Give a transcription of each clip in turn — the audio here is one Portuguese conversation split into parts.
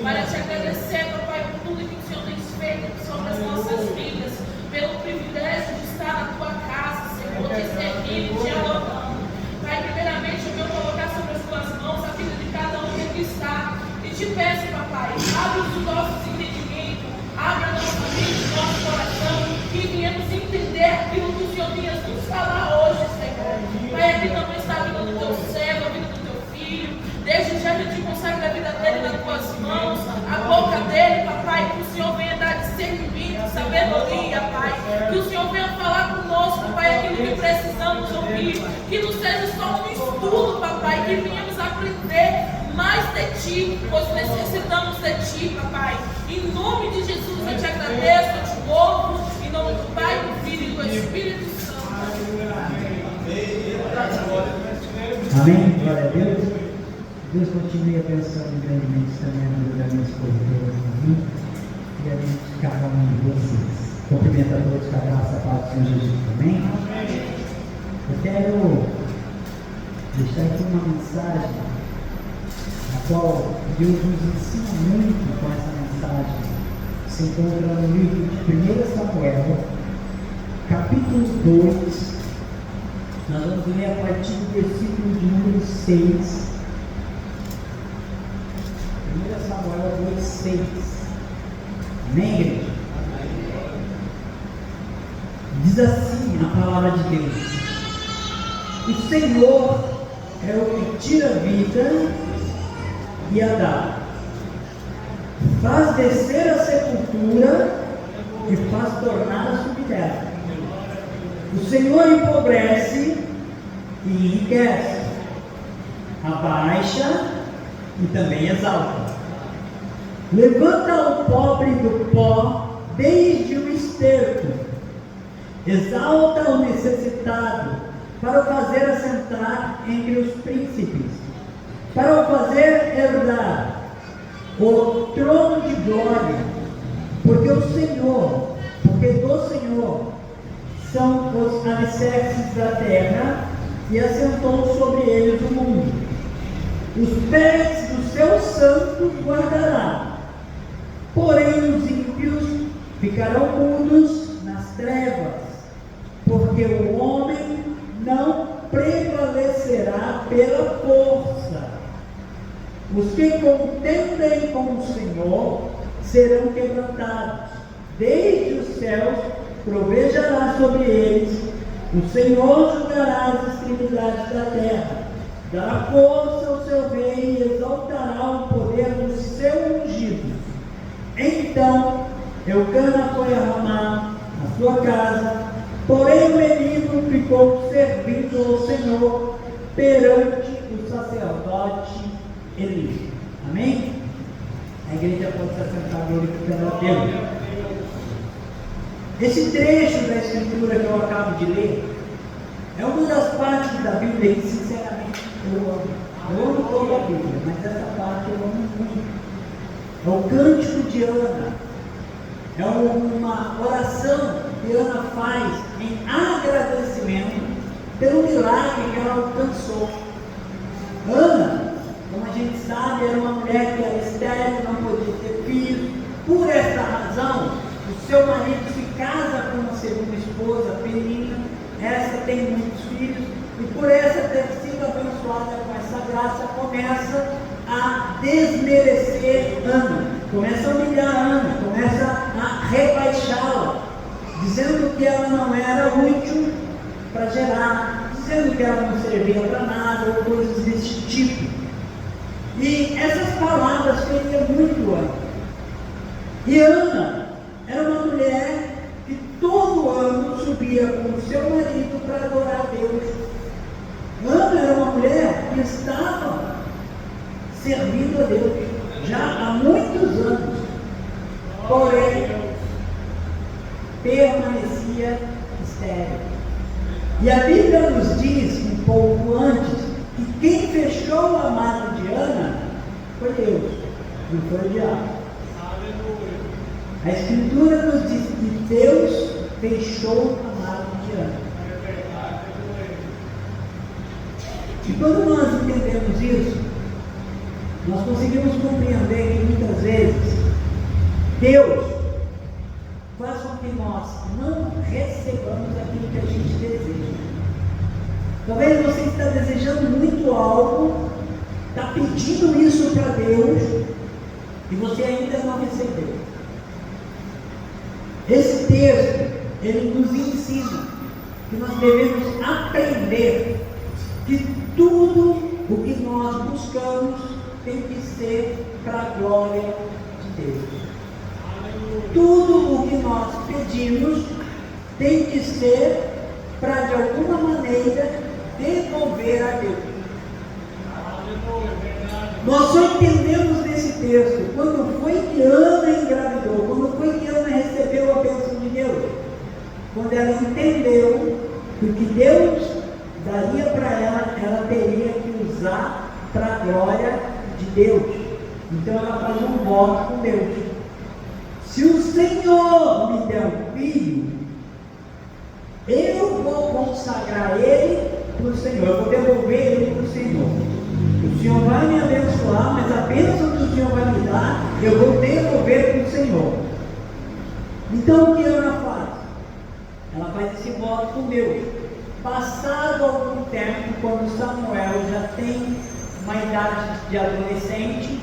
para te agradecer, papai, por tudo que o Senhor tem feito sobre as nossas vidas, pelo privilégio de estar na tua casa, Senhor, de servir e te adorando. Pai, primeiramente eu quero colocar sobre as tuas mãos a vida de cada um que aqui está. E te peço, papai, abre os nossos entendimentos, abre a nossa mente, o nosso coração, que viemos entender aquilo que o Senhor tem a nos falar hoje, Senhor. Pai, aqui também está a vida do teu servo, a vida do teu filho. Desde já te consagra a vida dele nas tuas mãos, a boca dele, papai, que o Senhor venha dar discernimento, sabedoria, Pai. Que o Senhor venha falar conosco, Pai, aquilo que precisamos ouvir. Que não seja só um estudo, papai, que venhamos aprender mais de ti, pois necessitamos de ti, papai. Em nome de Jesus eu te agradeço, eu te louvo, em nome do Pai, do Filho e do Espírito Santo. Amém? Glória a Deus. Deus continue abençoando grandemente também a vida da minha esposa e a gente de cada um de vocês. Cumprimento a todos com a graça, a paz do Senhor Jesus. Amém? Eu quero deixar aqui uma mensagem a qual Deus nos ensina muito com essa mensagem. Se encontra no livro de 1 Samuel, capítulo 2. Nós vamos ler a partir do versículo de número 6. 1 Samuel 2,6. Amém, igreja? Diz assim a palavra de Deus: o Senhor é o que tira a vida e a dá, faz descer a sepultura e faz tornar a subir dela. O Senhor empobrece e enriquece, abaixa e também exalta. Levanta o pobre do pó desde o esterco, exalta o necessitado, para o fazer assentar entre os príncipes, para o fazer herdar o trono de glória, porque do Senhor são os alicerces da terra, e assentou sobre eles o mundo. Os pés do seu santo guardará, porém os ímpios ficarão mudos nas trevas, porque o homem não prevalecerá pela força. Os que contendem com o Senhor serão quebrantados, desde os céus trovejará sobre eles. O Senhor julgará as extremidades da terra, dará força ao seu rei e exaltará o poder do seu ungido. Então Eucana foi a Ramá, a sua casa, porém o menino ficou servindo ao Senhor perante o sacerdote Eli. Amém? A igreja pode se assentar glorificando a Deus. Esse trecho da Escritura que eu acabo de ler é uma das partes da Bíblia que, sinceramente, eu amo. Eu amo toda a Bíblia, mas essa parte eu amo muito. É o cântico de Ana. É uma oração que Ana faz em agradecimento pelo milagre que ela alcançou. Ana, como a gente sabe, era uma mulher que era estéril, não podia ter filhos. Por esta razão, o seu marido se casa com uma segunda esposa, Penina. Essa tem muitos filhos, e por essa ter sido abençoada com essa graça, começa a desmerecer Ana, começa a humilhar Ana, começa a rebaixá-la, dizendo que ela não era útil para gerar, dizendo que ela não servia para nada, ou coisas desse tipo. E essas palavras feriam muito Ana. E Ana era uma mulher que todo ano subia com o seu marido para adorar a Deus. Ana era uma mulher que estava servindo a Deus já há muitos anos, porém permanecia estéril. E a Bíblia nos diz um pouco antes que quem fechou o amado de Ana foi Deus, não foi o diabo. A Escritura nos diz que Deus fechou o amado de Ana. E quando nós entendemos isso, nós conseguimos compreender que muitas vezes Deus faz com que nós não recebamos aquilo que a gente deseja. Talvez você está desejando muito algo, está pedindo isso para Deus e você ainda não recebeu. Esse texto, ele nos ensina que nós devemos aprender que tudo o que nós buscamos tem que ser para a glória de Deus. Tudo o que nós pedimos tem que ser para, de alguma maneira, devolver a Deus. Nós só entendemos nesse texto quando foi que Ana engravidou, quando foi que Ana recebeu a bênção de Deus, quando ela entendeu que o que Deus daria para ela, ela teria que usar para a glória de Deus. Então ela faz um voto com Deus: se o Senhor me der um filho, eu vou consagrar ele para o Senhor, eu vou devolver ele para o Senhor. O Senhor vai me abençoar, mas a bênção que o Senhor vai me dar, eu vou devolver para o Senhor. Então o que Ana faz? Ela faz esse voto com Deus. Passado algum tempo, quando Samuel já tem uma idade de adolescente,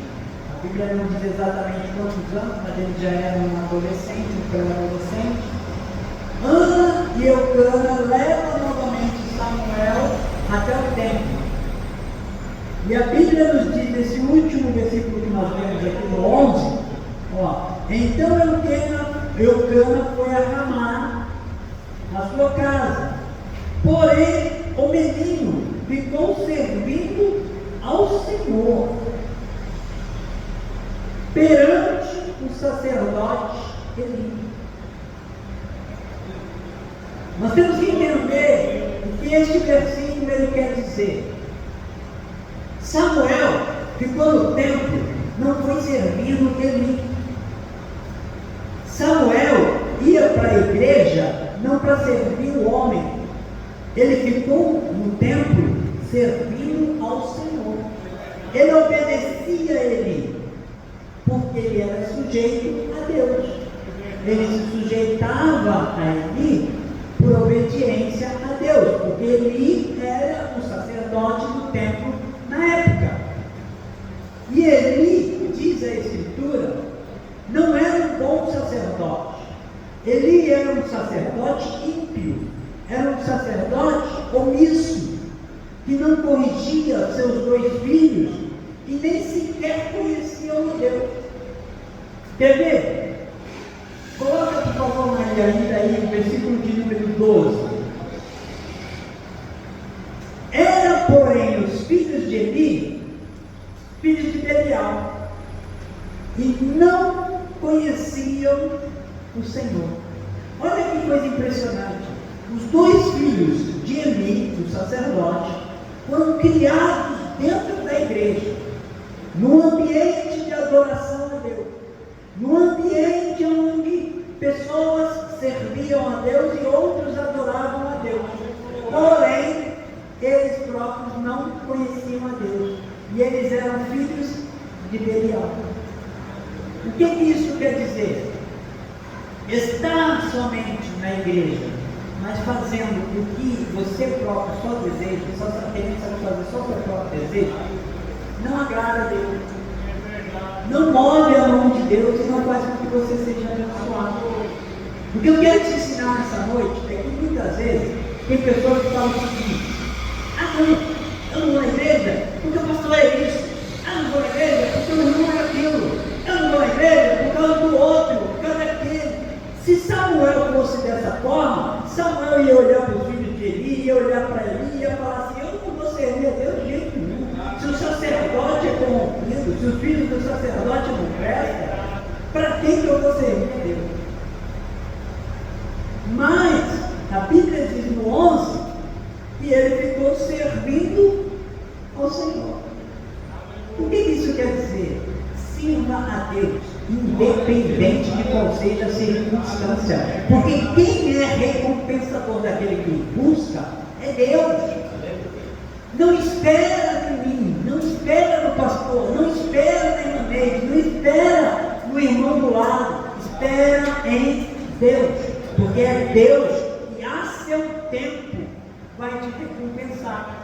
a Bíblia não diz exatamente quantos anos, mas ele já era um adolescente, um pré-adolescente, Ana e Eucana levam novamente Samuel até o templo. E a Bíblia nos diz, nesse último versículo que nós vemos aqui no 11, então Eucana foi a Ramá, na sua casa. Porém, o menino ficou servindo ao Senhor perante o sacerdote Eli. Nós temos que entender o que este versículo ele quer dizer. Samuel ficou no templo, não foi servindo Eli. Samuel ia para a igreja não para servir o homem, ele ficou no templo servindo ao Senhor. Ele obedecia a Eli, porque ele era sujeito a Deus. Ele se sujeitava a Eli por obediência a Deus, porque Eli era o sacerdote do templo na época. E Eli, diz a Escritura, não era um bom sacerdote. Eli era um sacerdote ímpio, era um sacerdote omisso, que não corrigia seus dois filhos e nem sequer conhecia o Deus. Quer ver? Coloca, por favor, Maria, ainda aí o versículo de número 12. Era, porém, os filhos de Eli, filhos de Belial, e não conheciam o Senhor. Olha que coisa impressionante. Os dois filhos de Eli, do sacerdote, foram criados dentro da igreja, num ambiente de adoração a Deus, num ambiente onde pessoas serviam a Deus e outros adoravam a Deus. Porém, eles próprios não conheciam a Deus, e eles eram filhos de Belial. O que isso quer dizer? Estar somente na igreja, mas fazendo o que você próprio só deseja, só querendo fazer só o seu próprio desejo, não agrada a Deus, não move a mão de Deus e não faz com que você seja abençoado. O que eu quero te ensinar nessa noite é que muitas vezes tem pessoas que falam o seguinte: eu não vou na igreja porque o pastor é isso, eu não vou na igreja porque o irmão é aquilo, eu não vou na igreja por causa do outro, por causa daquele. Se Samuel fosse dessa forma, Samuel ia olhar para os filhos de Eli, ia olhar para Eli e ia falar assim: eu não vou servir a Deus de jeito nenhum. Se o sacerdote é corrompido, se os filhos do sacerdote não prestam, para quem que eu vou servir a Deus? Mas a Bíblia diz no 11 que ele ficou servindo ao Senhor. O que isso quer dizer? Sirva a Deus, independente de qual seja a circunstância, porque quem é recompensador daquele que busca é Deus. Não espera de mim, não espera do pastor, não espera Deus que a seu tempo vai te recompensar.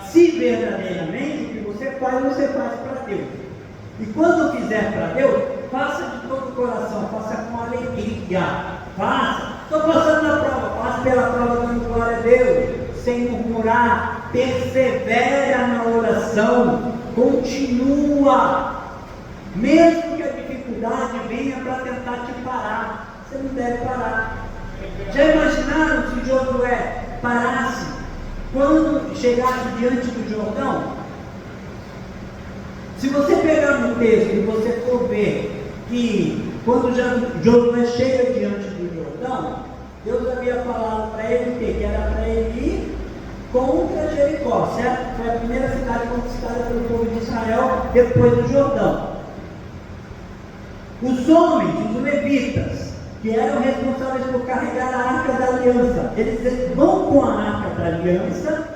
Se verdadeiramente o que você faz para Deus. E quando fizer para Deus, faça de todo o coração, faça com alegria. Faça. Estou passando na prova, passe pela prova dando glória a Deus, sem murmurar, persevera na oração, continua. Mesmo que a dificuldade venha para tentar te parar, você não deve parar. Já imaginaram se Josué parasse quando chegasse diante do Jordão? Se você pegar no texto e você for ver que quando Josué chega diante do Jordão, Deus havia falado para ele que era para ele ir contra Jericó, certo? Foi a primeira cidade conquistada pelo povo de Israel depois do Jordão. Os homens, os levitas, que eram responsáveis por carregar a arca da aliança, eles vão com a arca da aliança,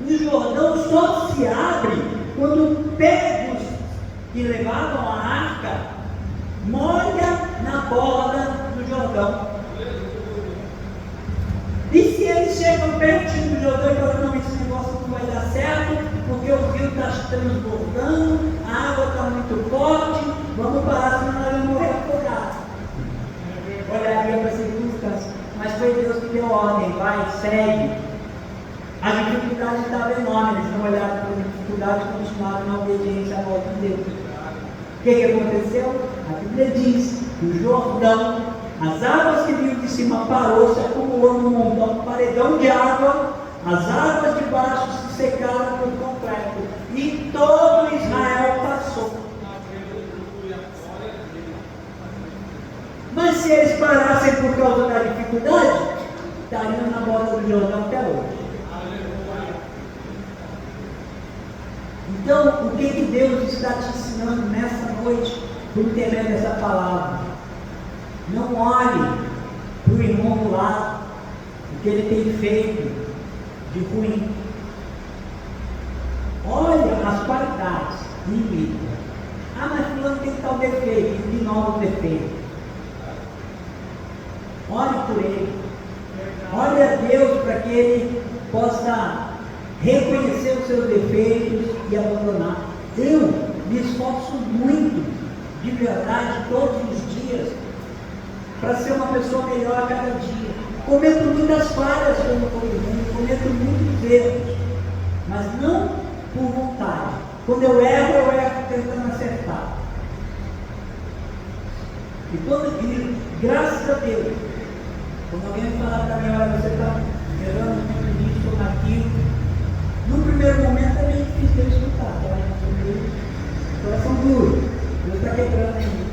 e o Jordão só se abre quando pé dos que levavam a arca molha na borda do Jordão. E se eles chegam pertinho do Jordão e falam, não, esse negócio não vai dar certo, porque o rio está transbordando, a água está muito forte, vamos parar, senão nós vamos morrer afogados. Olharia para as circunstâncias, mas foi Deus que deu ordem, vai, segue. A dificuldade estava enorme, eles não olharam para a dificuldade e continuaram na obediência à voz de Deus. O que aconteceu? A Bíblia diz que o Jordão, as águas que vinham de cima parou, se acumulou num montão, um paredão de água, as águas de baixo se secaram por completo, e todo Israel passou. Mas se eles parassem por causa da dificuldade, estariam na borda do Jordão até hoje. Então, o que Deus está te ensinando nessa noite, por intermédio dessa palavra? Não olhe para o irmão do lado, o que ele tem feito de ruim. Olha as qualidades, imita. Ah, mas fulano tem tal defeito, ignora o defeito. Ore por ele. Ore a Deus para que ele possa reconhecer os seus defeitos e abandonar. Eu me esforço muito, de verdade, todos os dias, para ser uma pessoa melhor a cada dia. Cometo muitas falhas como todo mundo, cometo muitos erros, mas não por vontade. Quando eu erro tentando acertar. E graças a Deus, quando alguém me falar para mim, olha, você está errando muito nisso ou naquilo, no primeiro momento é meio difícil de eu escutar, tá? Coração duro, Deus está quebrando ainda.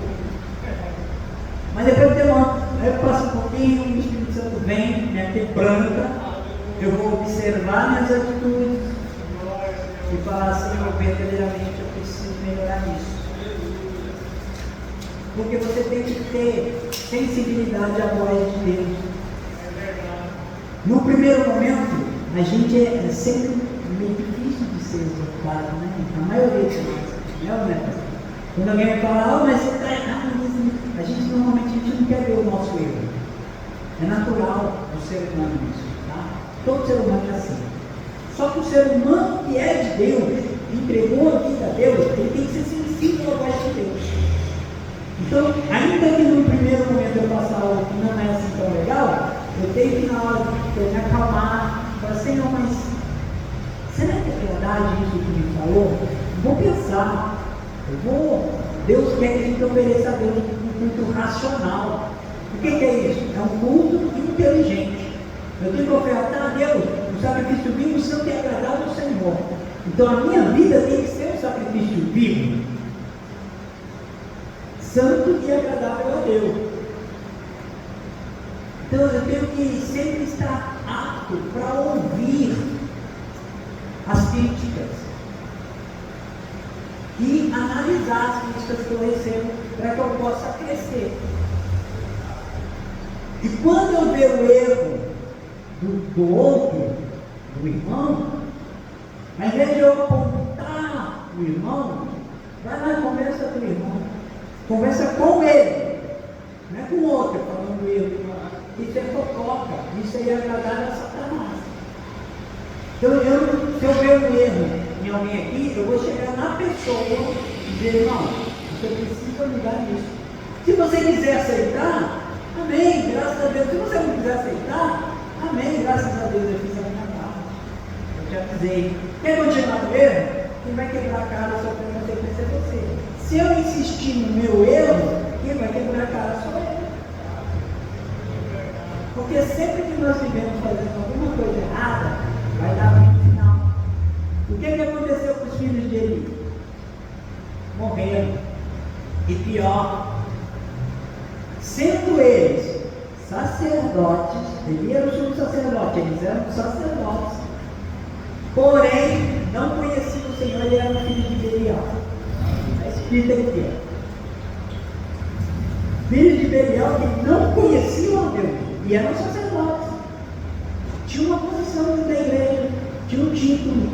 Mas depois eu passo um pouquinho, o Espírito Santo vem, me quebranta, eu vou observar minhas atitudes e falar assim, verdadeiramente eu preciso melhorar isso. Porque você tem que ter sensibilidade à voz de Deus. No primeiro momento, a gente é sempre meio difícil de ser executado, né? A maioria de nós, né? Quando alguém fala, mas você está errado, a gente normalmente não quer ver o nosso erro. É natural do ser humano isso, tá? Todo ser humano é assim. Só que o ser humano que é de Deus, entregou a vida a Deus, ele tem que ser sensível à voz de Deus. Então, ainda que no primeiro momento eu passar algo que não é assim tão legal, eu tenho que na hora de me acalmar, falar, Senhor, mas será que é verdade isso que me falou? Vou pensar. Deus quer que a gente ofereça a Deus um culto racional. O que é isso? É um culto inteligente. Eu tenho que ofertar a Deus um sacrifício vivo, santo e agradável ao Senhor. Então a minha vida tem que ser um sacrifício vivo, santo e agradável a Deus. Então eu tenho que sempre estar apto para ouvir as críticas e analisar as críticas que eu recebo para que eu possa crescer. E quando eu ver o erro do outro, do irmão, ao invés de eu apontar o irmão, vai lá e conversa com o irmão. Conversa com ele, não é com o outro, falando erro. isso é fofoca, isso é agradar a Satanás. Então, se eu ver um erro em alguém aqui, eu vou chegar na pessoa e dizer, irmão, você precisa mudar isso. Se você quiser aceitar, amém, graças a Deus. Se você não quiser aceitar, amém, graças a Deus, eu fiz a minha parte. Eu te avisei. Quer continuar com o erro? Quem vai quebrar a cara sofrendo consequência é você. Se eu insistir no meu erro, quem vai quebrar a cara sou eu. Porque sempre que nós vivemos fazendo alguma coisa errada, vai dar ruim no final. O que aconteceu com os filhos de Eli? Morreram. E pior, sendo eles sacerdotes, Eli era o sumo sacerdote, eles eram sacerdotes, porém não conheciam o Senhor, ele era o filho de Belial. Está escrito aqui, filhos de Belial que não conheciam a Deus e eram sacerdotes, tinha uma posição dentro da igreja, tinha um título,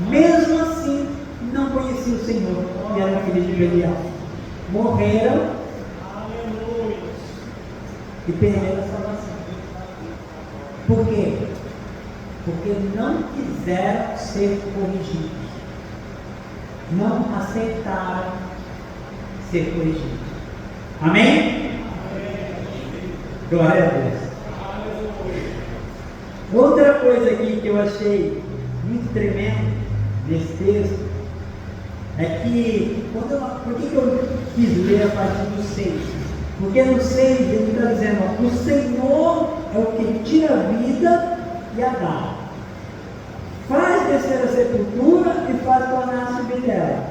mesmo assim não conheciam o Senhor e eram filhos de Belial, morreram e perderam a salvação. Por quê? Porque não quiseram ser corrigidos, não aceitaram ser corrigidos. Amém? Glória a Deus. Outra coisa aqui que eu achei muito tremendo nesse texto é que, por que eu quis ler a partir do 6? Porque no 6 ele está dizendo, ó, o Senhor é o que tira a vida e a dá, faz descer a sepultura e faz tornar a subir dela.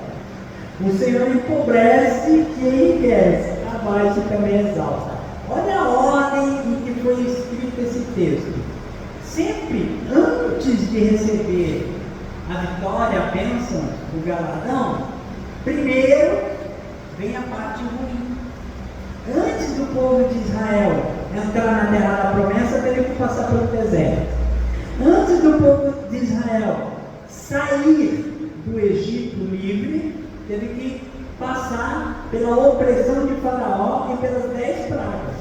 O Senhor empobrece e enriquece, abaixa e também exalta. Olha a ordem em que foi escrito esse texto. Sempre antes de receber a vitória, a bênção, o galardão, primeiro vem a parte ruim. Antes do povo de Israel entrar na terra da promessa, teve que passar pelo deserto. Antes do povo de Israel sair do Egito livre, teve que passar pela opressão de Faraó e pelas 10 pragas.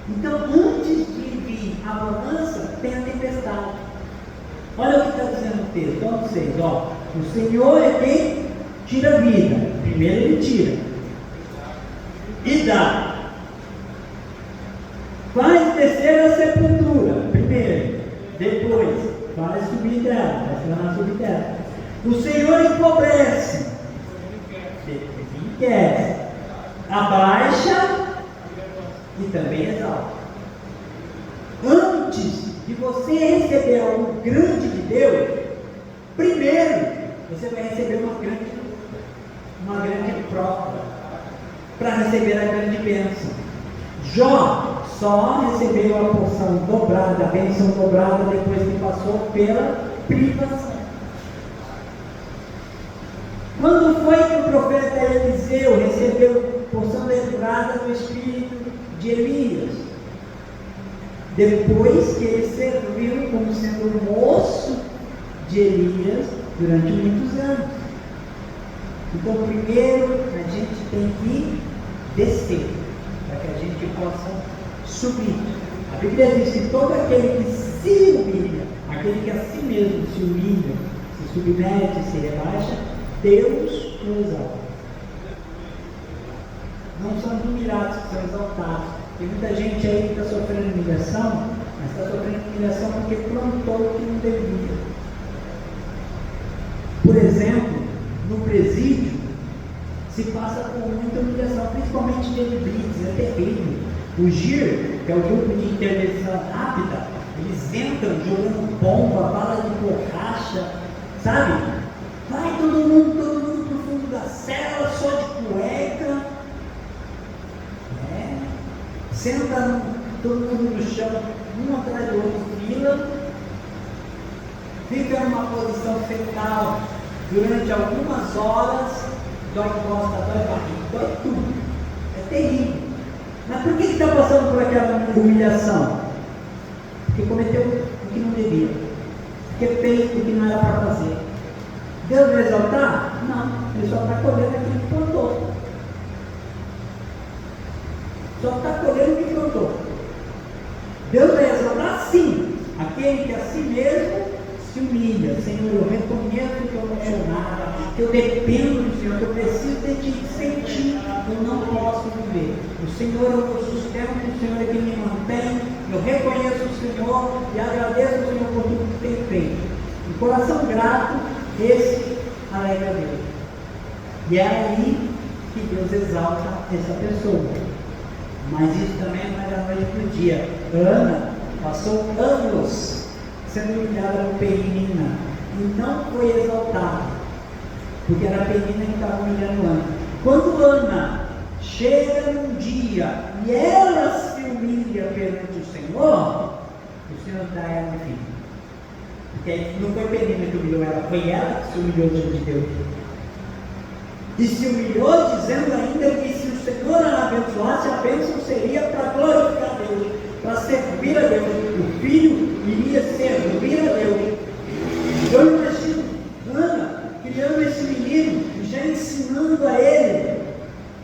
Então, antes de vir a bonança, tem a tempestade. Olha o que está dizendo o texto, então vocês, ó, o Senhor é quem tira a vida. Primeiro ele tira e dá. Faz descer a sepultura, primeiro. Depois, faz subir dela, faz tornar subir dela. O Senhor empobrece, enriquece, abaixa e também exalta. Antes de você receber algo grande de Deus, primeiro você vai receber uma grande prova para receber a grande bênção. Jó só recebeu a porção dobrada, a bênção dobrada, depois que passou pela privação. Quando foi que o profeta Eliseu recebeu porção dobrada do espírito de Elias? Depois que ele serviu como sendo moço de Elias durante muitos anos. Então, primeiro a gente tem que descer, para que a gente possa subir. A Bíblia diz que todo aquele que se humilha, aquele que a si mesmo se humilha, se submete, se rebaixa, Deus o exalta. Não são os humilhados que são exaltados. Tem muita gente aí que está sofrendo humilhação, mas está sofrendo humilhação porque plantou o que não devia. Por exemplo, no presídio, se passa por muita humilhação, principalmente de blitz, é terrível. O GIR, que é o grupo de intervenção rápida, eles entram jogando bomba, bala de borracha, sabe? Vai todo mundo pro fundo da cela, só de cueca. Senta todo mundo no chão, um atrás do outro, fila, fica numa posição fetal durante algumas horas, dói costa, dói barriga, dói tudo. É terrível. Mas por que está passando por aquela humilhação? Porque cometeu o que não devia, porque fez o que não era para fazer. Deus vai exaltar? Não, ele só está colhendo aquilo que plantou. Só está colhendo o que Deus vai exaltar sim aquele que a si mesmo se humilha. Senhor, eu reconheço que eu não sou nada, que eu dependo do Senhor, que eu preciso de Ti, sem Ti eu não posso viver. O Senhor é o meu sustento, o Senhor é quem me mantém. Eu reconheço o Senhor e agradeço ao Senhor por tudo que tem feito. Um coração grato, esse alegra Deus. E é aí que Deus exalta essa pessoa. Mas isso também não é da noite para o dia. Ana passou anos sendo humilhada por Penina e não foi exaltada, porque era a Penina que estava humilhando Ana. Quando Ana chega num dia e ela se humilha perante o Senhor dá ela um filho. Porque não foi Penina que humilhou ela, foi ela que se humilhou diante de Deus. E se humilhou dizendo ainda que se o Senhor a abençoasse, a bênção seria para glorificar a Deus, para servir a Deus. O filho iria servir a Deus. Eu imagino Ana criando esse menino, já ensinando a ele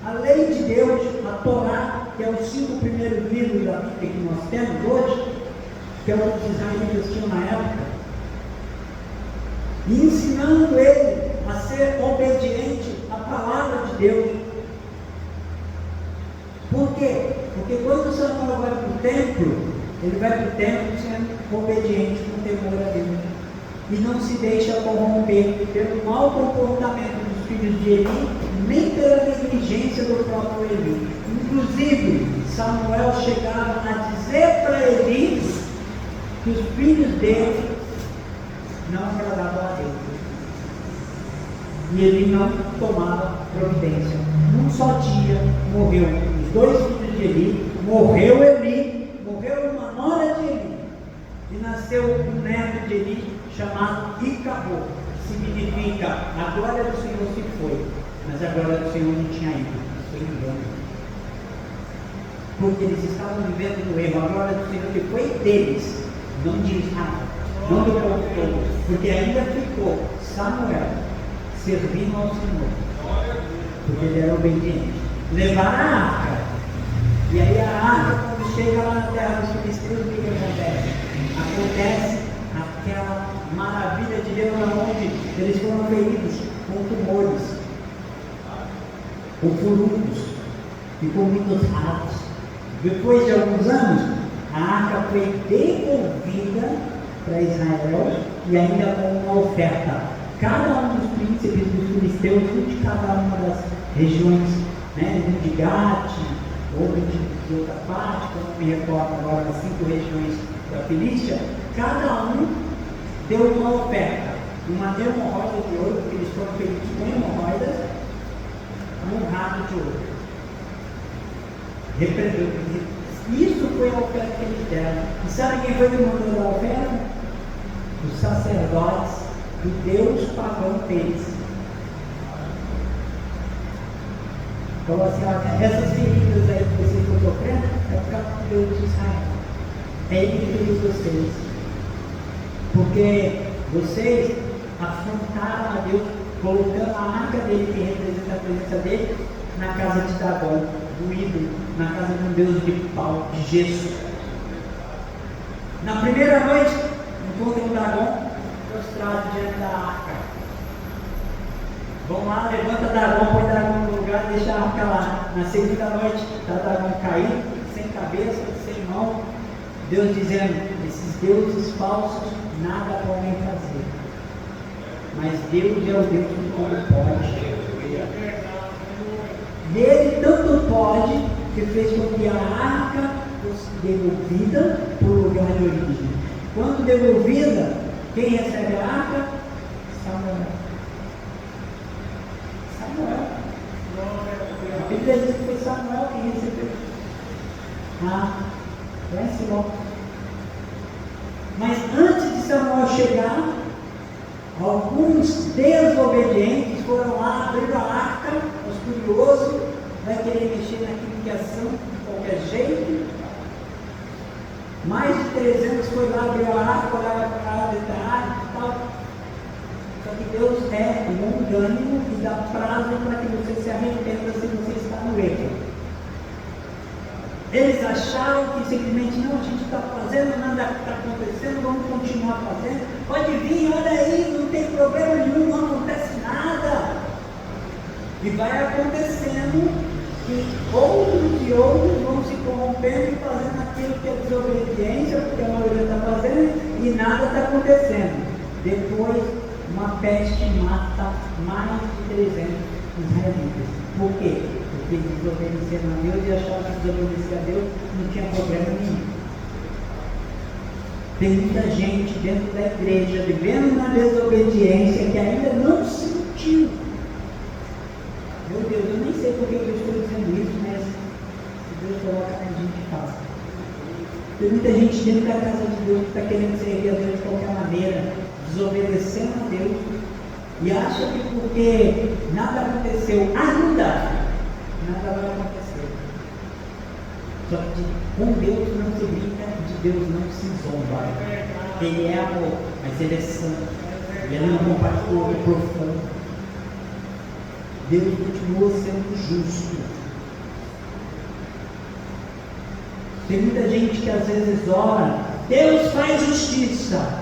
a lei de Deus, a Torá, que é os 5 primeiros livros da Bíblia que nós temos hoje, que é o que os israelitas tinham na época, e ensinando ele a ser obediente à palavra de Deus. Por quê? Porque quando o Samuel vai para o templo, ele vai para o templo sendo obediente com temor a Deus. E não se deixa corromper pelo mau comportamento dos filhos de Eli, nem pela negligência do próprio Eli. Inclusive, Samuel chegava a dizer para Eli que os filhos dele não agradavam a Deus. E ele não tomava providência. Num só dia morreu os 2 filhos de Eli, morreu uma nora de Eli, e nasceu um neto de Eli chamado Icabô, que significa a glória do Senhor se foi, mas a glória do Senhor não tinha ido, foi engano. Porque eles estavam vivendo no erro, a glória do Senhor que foi deles, não de Israel, não do povo todo, porque ainda ficou Samuel servindo ao Senhor, porque ele era obediente. Levaram a arca, e aí a arca, quando chega lá na terra dos filisteus, o que acontece? Acontece aquela maravilha de Deus, onde eles foram feridos com tumores, com furúnculos e com muitos ratos. Depois de alguns anos, a arca foi devolvida para Israel e ainda com uma oferta. Cada um dos príncipes dos filisteus, um de cada uma das regiões, um de Gate, outro de outra parte, que eu não me recordo agora, das 5 regiões da Filístia, cada um deu uma oferta. Uma deu hemorroida de ouro, porque eles foram feitos com hemorroidas, um rato de ouro. Isso foi a oferta que eles deram. E sabe quem foi que mandou a oferta? Os sacerdotes do Deus pagão deles. Falou assim: olha, essas feridas aí que vocês estão sofrendo é por causa do Deus de Israel. É Ele que fez vocês. Porque vocês afrontaram a Deus, colocando a arca dele, que representa a presença dele, na casa de Dagon, do ídolo, na casa de um Deus de pau, de gesso. Na primeira noite, encontram o Dagon prostrado diante da arca. Vão lá, levanta Dagon, põe Dagon no lugar e deixa a arca lá. Na segunda noite, está Dagon caído, sem cabeça, sem mão. Deus dizendo: esses deuses falsos nada podem fazer. Mas Deus é o Deus que tudo pode. E Ele tanto pode que fez com que a arca fosse devolvida para o lugar de origem. Quando devolvida, quem recebe a arca? Samuel. A Bíblia diz que foi Samuel quem recebeu. Conhece logo. Mas antes de Samuel chegar, alguns desobedientes foram lá, abriram a arca, os curiosos, vai querer mexer naquilo que é santo de qualquer jeito. Mais de 300 foi lá, abriu a arca, olhava para a arca e tal. Só que Deus é longânimo e dá prazo para que você se arrependa se você está no erro. Eles acharam que simplesmente não, a gente está fazendo, nada está acontecendo, vamos continuar fazendo. Pode vir, olha aí, não tem problema nenhum, não acontece nada. E vai acontecendo que outros e outros vão se corrompendo e fazendo aquilo que é desobediência, porque a maioria está fazendo e nada está acontecendo. Depois, uma peste mata mais de 300 israelitas. Por quê? Porque eles desobedeceram a Deus e achavam que desobedecer a Deus não tinha problema nenhum. Tem muita gente dentro da igreja vivendo na desobediência que ainda não sentiu. Meu Deus, eu nem sei por que eu estou dizendo isso, mas se Deus coloca a gente faz. Tem muita gente dentro da casa de Deus que está querendo servir a Deus de qualquer maneira, desobedecendo a Deus, e acha que porque nada aconteceu ainda, nada vai acontecer. Só que com Deus não se brinca, de Deus não se zomba. Ele é amor, mas ele é santo. Ele não compartilha o profano. Deus continua sendo justo. Tem muita gente que às vezes ora, Deus faz justiça.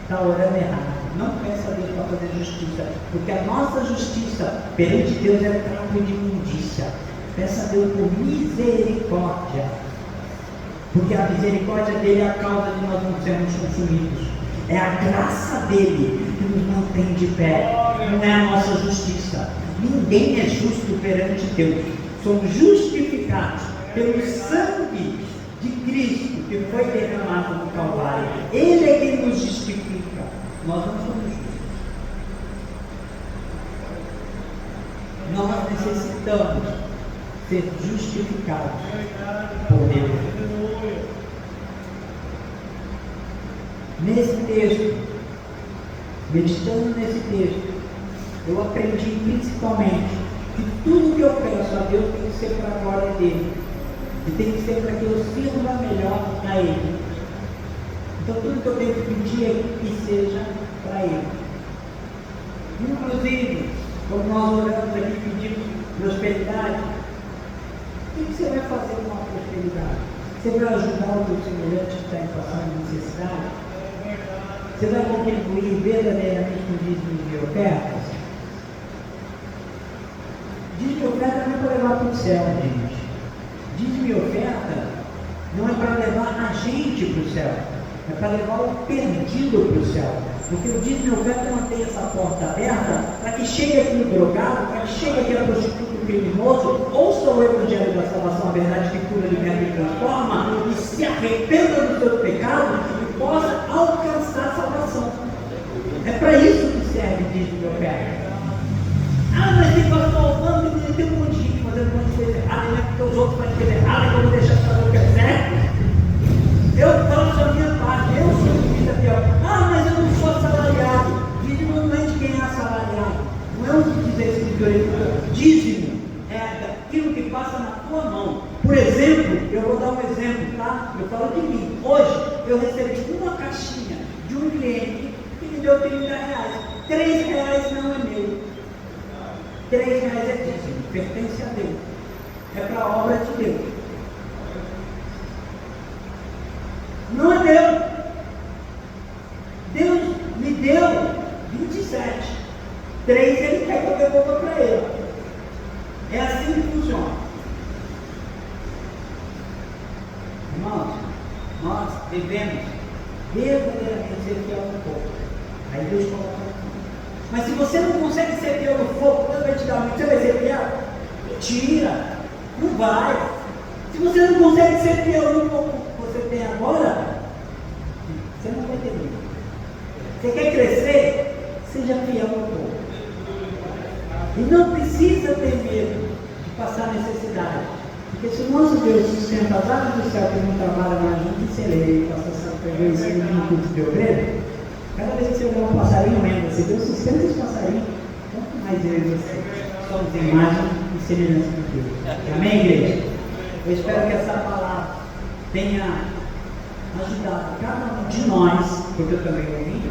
Está orando errado. Não peça a Deus para fazer justiça, porque a nossa justiça perante Deus é trapo de imundícia. Peça a Deus por misericórdia, porque a misericórdia dele é a causa de nós não sermos consumidos. É a graça dele que nos mantém de pé, não é a nossa justiça. Ninguém é justo perante Deus. Somos justificados pelo sangue de Cristo que foi derramado no Calvário. Ele é quem nos justifica. Nós não somos justos. Nós necessitamos ser justificados por Deus. Nesse texto, meditando nesse texto, eu aprendi principalmente que tudo que eu peço a Deus tem que ser para a glória dele. E tem que ser para que eu sirva melhor a ele. Então tudo que eu tenho que pedir é que seja para ele. Inclusive, como nós oramos aqui pedimos prosperidade, o que você vai fazer com a prosperidade? Você vai ajudar o teu semelhante que está em situação de necessidade? Você vai contribuir verdadeiramente com dízimos e ofertas? Dízimo e oferta não é para levar para o céu, gente. Dízimo e oferta não é para levar a gente para o céu, é para levar o perdido para o céu. Porque o dízimo e oferta mantém essa porta aberta para que chegue aqui o drogado, para que chegue aqui a prostituta, o criminoso, ouça o evangelho da salvação, a verdade que cura, liberta e transforma, e se arrependa do seu pecado e possa alcançar a salvação. É para isso que serve o dízimo e oferta. Ah, mas tem pastor, vamos, tem um monte de gente fazendo um monte de coisa errada, não é porque os outros fazem coisa errada, que eu vou deixar saber o que é certo. Eu faço a minha parte, eu sou o juiz aqui, ó. Ah, mas eu não sou assalariado. Dízimo não é de quem é assalariado. Não é o que diz a escritura. Dízimo é daquilo que passa na tua mão. Por exemplo, eu vou dar um exemplo, tá? Eu falo de mim. Hoje eu recebi uma caixinha de um cliente que me deu R$30. R$3 não é meu. R$3 é dízimo, pertence a Deus. É para a obra de Deus. Não é Deus. Deus me deu 27. 3 ele quer que eu devolva para ele. É assim que funciona. Irmãos, nós devemos verdadeiramente ser fiel no fogo. Aí Deus coloca aqui. Mas se você não consegue ser fiel no fogo, Deus vai te dar muito. Você vai ser fiel? Mentira. Não vai. Se você não consegue ser fiel no fogo que você tem agora, você não vai ter medo. Você quer crescer? Seja fiel no fogo. E não precisa ter medo de passar necessidade. Porque se o nosso Deus sustenta as aves do céu que não trabalha mais junto, se ele passa a ver isso no culto de obreiro, cada vez que você olhar um passarinho, lembra, se Deus sustenta esse passarinho, quanto mais ele você. Somos imagem e semelhança de Deus. Amém, igreja? Eu espero que essa palavra tenha ajudado cada um de nós, porque eu também ouvi,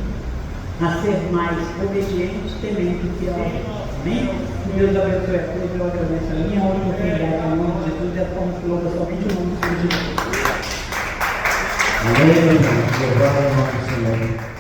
a ser mais obediente, temente e fiel. Amém? Que Deus abençoe a todos. Eu agradeço a minha oportunidade, em nome de Jesus, e a coloca somente o nome do Senhor Jesus. Amém, irmão. Louvado é o nome do Senhor.